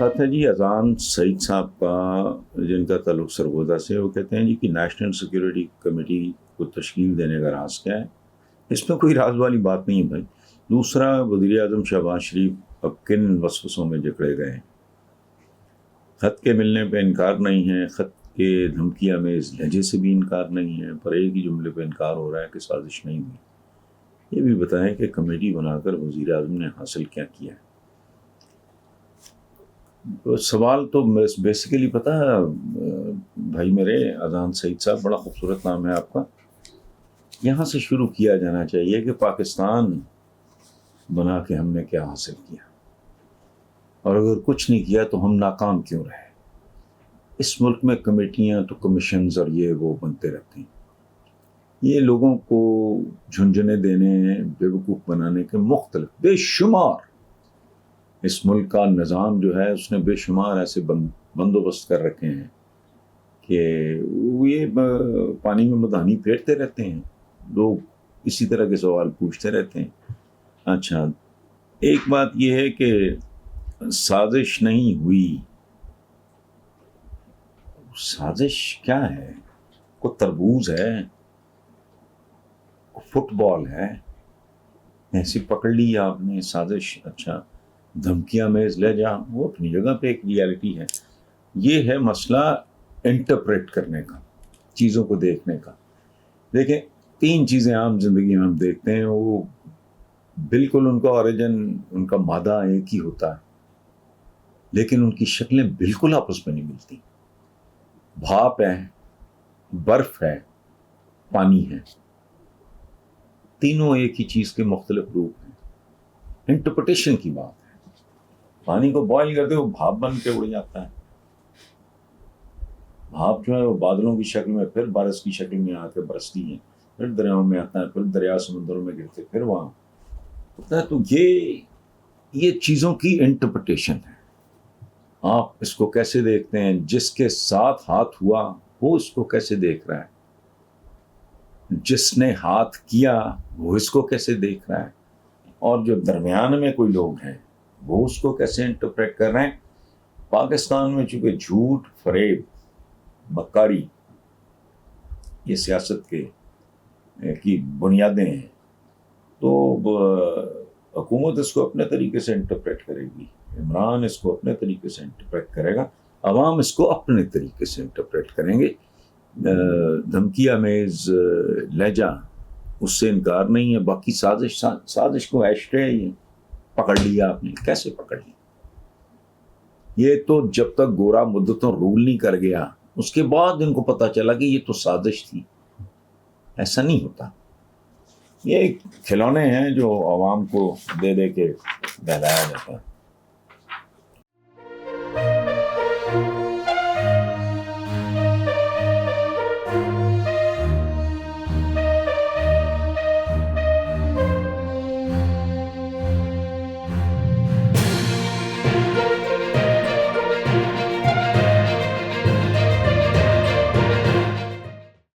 خط ہے جی اذان سعید صاحب کا، جن کا تعلق سرگودا سے. وہ کہتے ہیں جی کہ نیشنل سیکیورٹی کمیٹی کو تشکیل دینے کا راز کیا ہے؟ اس میں کوئی راز والی بات نہیں ہے بھائی. دوسرا، وزیر اعظم شہباز شریف اب کن وسوسوں میں جکڑے گئے ہیں؟ خط کے ملنے پہ انکار نہیں ہے، خط کے دھمکیاں میں اس لہجے سے بھی انکار نہیں ہے، پر ایک ہی جملے پہ انکار ہو رہا ہے کہ سازش نہیں ہوئی. یہ بھی بتائیں کہ کمیٹی بنا کر وزیر اعظم نے حاصل کیا کیا ہے؟ سوال تو بیسیکلی پتہ ہے بھائی میرے اذان سعید صاحب، بڑا خوبصورت نام ہے آپ کا. یہاں سے شروع کیا جانا چاہیے کہ پاکستان بنا کے ہم نے کیا حاصل کیا، اور اگر کچھ نہیں کیا تو ہم ناکام کیوں رہے. اس ملک میں کمیٹیاں تو کمیشنز اور یہ وہ بنتے رہتے ہیں. یہ لوگوں کو جھنجھنے دینے، بیوقوف بنانے کے مختلف بے شمار، اس ملک کا نظام جو ہے اس نے بے شمار ایسے بندوبست کر رکھے ہیں کہ یہ پانی میں مدانی پھیرتے رہتے ہیں. لوگ اسی طرح کے سوال پوچھتے رہتے ہیں. اچھا، ایک بات یہ ہے کہ سازش نہیں ہوئی. سازش کیا ہے؟ کوئی تربوز ہے، فٹ بال ہے، ایسی پکڑ لی آپ نے سازش. اچھا، دھمکیاں میں لے جا، وہ اپنی جگہ پہ ایک ریالٹی ہے. یہ ہے مسئلہ انٹرپریٹ کرنے کا، چیزوں کو دیکھنے کا. دیکھیں، 3 چیزیں عام زندگی میں ہم دیکھتے ہیں، وہ بالکل ان کا اوریجن، ان کا مادہ ایک ہی ہوتا ہے، لیکن ان کی شکلیں بالکل آپس میں نہیں ملتی. بھاپ ہے، برف ہے، پانی ہے. تینوں ایک ہی چیز کے مختلف روپ ہیں. انٹرپریٹیشن کی بات ہے. پانی کو بوائل کرتے وہ بھاپ بن کے اڑ جاتا ہے. بھاپ جو ہے وہ بادلوں کی شکل میں، پھر بارش کی شکل میں آ کے برستی ہیں، پھر دریاؤں میں آتا ہے، پھر دریا سمندروں میں گرتے، پھر وہاں ہوتا ہے. تو یہ چیزوں کی انٹرپریٹیشن ہے. آپ اس کو کیسے دیکھتے ہیں؟ جس کے ساتھ ہاتھ ہوا وہ اس کو کیسے دیکھ رہا ہے، جس نے ہاتھ کیا وہ اس کو کیسے دیکھ رہا ہے، اور جو درمیان میں کوئی لوگ ہیں وہ اس کو کیسے انٹرپریٹ کر رہے ہیں. پاکستان میں چونکہ جھوٹ، فریب، مکاری یہ سیاست کی بنیادیں ہیں، تو حکومت اس کو اپنے طریقے سے انٹرپریٹ کرے گی، عمران اس کو اپنے طریقے سے انٹرپریٹ کرے گا، عوام اس کو اپنے طریقے سے انٹرپریٹ کریں گے. دھمکی آمیز لہجہ، اس سے انکار نہیں ہے. باقی سازش کو ایشٹرے پکڑ لیا آپ نے. کیسے پکڑ لیا؟ یہ تو جب تک گورا مدتوں رول نہیں کر گیا اس کے بعد ان کو پتا چلا کہ یہ تو سازش تھی. ایسا نہیں ہوتا. یہ کھلونے ہیں جو عوام کو دے دے کے بہلایا جاتا ہے.